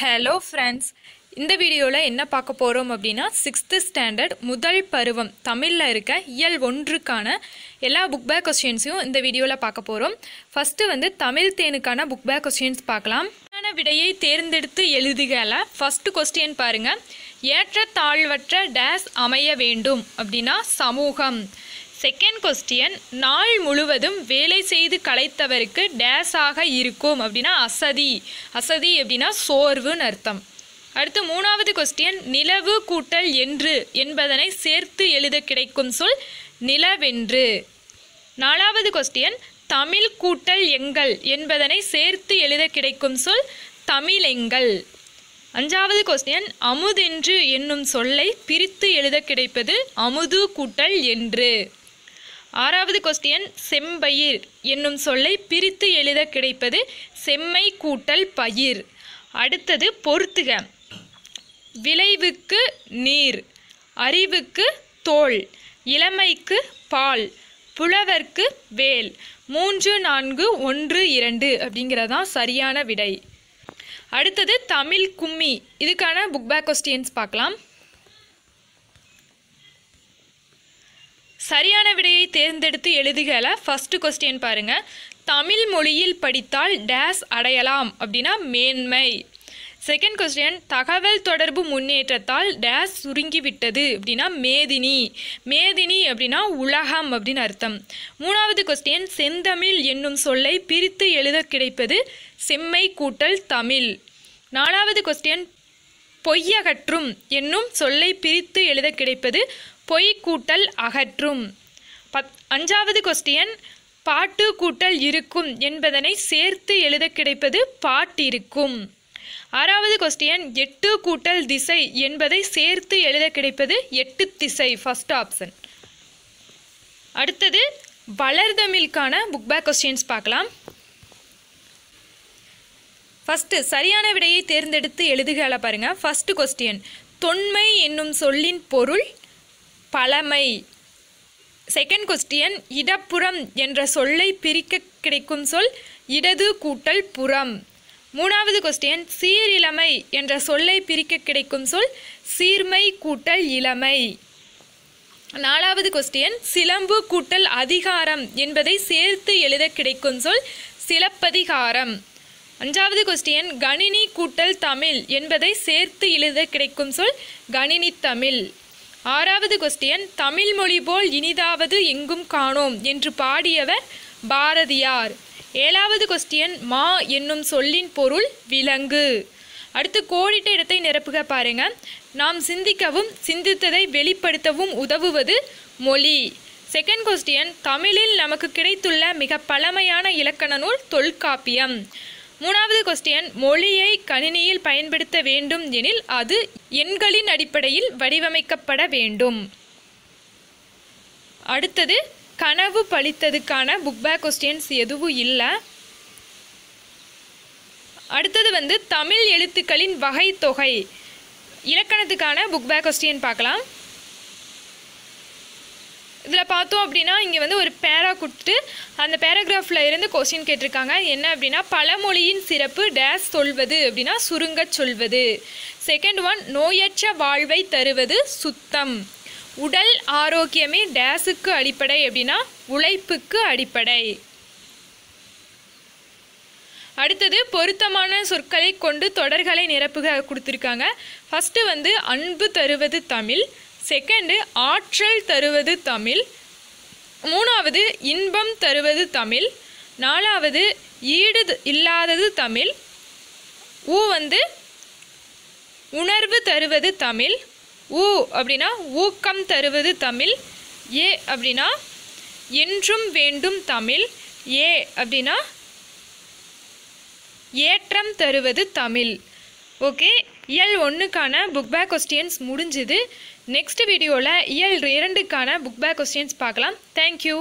Hello friends, இந்த வீடியோவில் என்ன பார்க்க போகிறோம் அப்படின்னா 6th ஸ்டாண்டர்ட் முதல் பருவம் தமிழில் இருக்க இயல் 1க்கான எல்லா புக் பேக் கொஸ்டின்ஸையும் இந்த வீடியோவில் பார்க்க போகிறோம். ஃபஸ்ட்டு தமிழ் தேனுக்கான புக் பேக் கொஸ்டின்ஸ் பார்க்கலாம். விடையை தேர்ந்தெடுத்து எழுதுகல. ஃபஸ்ட்டு கொஸ்டின் பாருங்கள். ஏற்ற தாழ்வற்ற டேஸ் அமைய வேண்டும் அப்படின்னா சமூகம். செகண்ட் கொஸ்டின், நாள் முழுவதும் வேலை செய்து களைத்தவருக்கு டேஸாக இருக்கும் அப்படின்னா அசதி. அசதி அப்படின்னா சோர்வுன்னு அர்த்தம். அடுத்து மூணாவது கொஸ்டின், நிலவு கூட்டல் என்று என்பதனை சேர்த்து எழுத கிடைக்கும் சொல் நிலவென்று. நாலாவது கொஸ்டின், தமிழ் கூட்டல் எங்கள் என்பதனை சேர்த்து எழுத கிடைக்கும் சொல் தமிழெங்கள். அஞ்சாவது கொஸ்டின், அமுதென்று என்னும் சொல்லை பிரித்து எழுத கிடைப்பது அமுது கூட்டல் என்று. ஆறாவது கொஸ்டின், செம்பயிர் என்னும் சொல்லை பிரித்து எழுத கிடைப்பது செம்மை கூட்டல் பயிர். அடுத்தது பொறுத்துக. விளைவுக்கு நீர், அறிவுக்கு தோல், இளமைக்கு பால், புலவர்க்கு வேல். 3, 4, 1, 2 அப்படிங்கிறதான் சரியான விடை. அடுத்தது தமிழ் கும்மி. இதுக்கான புக் பேக் கொஸ்டின்ஸ் பார்க்கலாம். சரியான விடையை தேர்ந்தெடுத்து எழுதுகல. ஃபஸ்ட்டு கொஸ்டின் பாருங்கள். தமிழ் மொழியில் படித்தால் டேஸ் அடையலாம் அப்படின்னா மேன்மை. செகண்ட் கொஸ்டின், தகவல் தொடர்பு முன்னேற்றத்தால் டேஸ் சுருங்கிவிட்டது அப்படின்னா மேதினி. மேதினி அப்படின்னா உலகம் அப்படின்னு அர்த்தம். மூணாவது கொஸ்டின், செந்தமிழ் என்னும் சொல்லை பிரித்து எழுத கிடைப்பது செம்மை கூட்டல் தமிழ். நாலாவது கொஸ்டின், பொய்யகற்றும் என்னும் சொல்லை பிரித்து எழுத கிடைப்பது பொய் கூட்டல் அகற்றும். அஞ்சாவது கொஸ்டின், பாட்டு கூட்டல் இருக்கும் என்பதனை சேர்த்து எழுத கிடைப்பது பாட்டிருக்கும். ஆறாவது கொஸ்டின், எட்டு கூட்டல் திசை என்பதை சேர்த்து எழுத கிடைப்பது எட்டு திசை. First option. அடுத்தது வளர்தமிழுக்கான புக் பேக் கொஸ்டின்ஸ் பார்க்கலாம். ஃபஸ்ட்டு சரியான விடையை தேர்ந்தெடுத்து எழுதுகல பாருங்கள். ஃபஸ்ட்டு கொஸ்டின், தொன்மை என்னும் சொல்லின் பொருள் பழமை. செகண்ட் கொஸ்டின், இடப்புறம் என்ற சொல்லை பிரிக்க கிடைக்கும் சொல் இடது கூட்டல் புறம். மூணாவது கொஸ்டின், சீரிழமை என்ற சொல்லை பிரிக்க கிடைக்கும் சொல் சீர்மை கூட்டல் இளமை. நாலாவது கொஸ்டின், சிலம்பு கூட்டல் அதிகாரம் என்பதை சேர்த்து எழுத கிடைக்கும் சொல் சிலப்பதிகாரம். அஞ்சாவது கொஸ்டின், கணினி கூட்டல் தமிழ் என்பதை சேர்த்து எழுத கிடைக்கும் சொல் கணினி தமிழ். ஆறாவது கொஸ்டின், தமிழ் மொழி போல் இனிதாவது எங்கும் காணோம் என்று பாடியவர் பாரதியார். ஏழாவது கொஸ்டின், மா என்னும் சொல்லின் பொருள் விலங்கு. அடுத்து கோடிட்ட இடத்தை நிரப்புக பாருங்க. நாம் சிந்திக்கவும் சிந்தித்ததை வெளிப்படுத்தவும் உதவுவது மொழி. செகண்ட் கொஸ்டின், தமிழில் நமக்கு கிடைத்துள்ள மிக பழமையான இலக்கண நூல் தொல்காப்பியம். மூணாவது கொஸ்டின், மொழியை கணினியில் பயன்படுத்த வேண்டும் எனில் அது எண்களின் அடிப்படையில் வடிவமைக்கப்பட வேண்டும். அடுத்தது கனவு பழித்ததுக்கான புக் பேக் கொஸ்டின்ஸ் எதுவும் இல்லை. அடுத்தது தமிழ் எழுத்துக்களின் வகை தொகை இலக்கணத்துக்கான புக் பேக் கொஸ்டின் பார்க்கலாம். இதில் பார்த்தோம் அப்படின்னா இங்கே ஒரு பேரா கொடுத்துட்டு அந்த பேராகிராஃபில் இருந்து கொஸ்டின் கேட்டிருக்காங்க. என்ன அப்படின்னா, பழமொழியின் சிறப்பு டேஸ் சொல்வது அப்படின்னா சுருங்க சொல்வது. செகண்ட் ஒன், நோயற்ற வாழ்வை தருவது சுத்தம். உடல் ஆரோக்கியமே டேஸுக்கு அடிப்படை அப்படின்னா உழைப்புக்கு அடிப்படை. அடுத்தது பொருத்தமான சொற்களை கொண்டு தொடர்களை நிரப்புக கொடுத்துருக்காங்க. ஃபஸ்ட்டு அன்பு தருவது தமிழ். செகண்டு ஆற்றல் தருவது தமிழ். மூணாவது இன்பம் தருவது தமிழ். நாலாவது ஈடு இல்லாதது தமிழ். உணர்வு தருவது தமிழ். அப்படின்னா ஊக்கம் தருவது தமிழ். ஏ அப்படின்னா என்றும் வேண்டும் தமிழ். ஏ அப்படின்னா ஏற்றம் தருவது தமிழ். ஓகே, இயல் 1க்கான புக் பேக் கொஸ்டின்ஸ் முடிஞ்சுது. நெக்ஸ்ட் வீடியோவில் இயல் 2க்கான புக் பேக் கொஸ்டின்ஸ் பார்க்கலாம். தேங்க்யூ.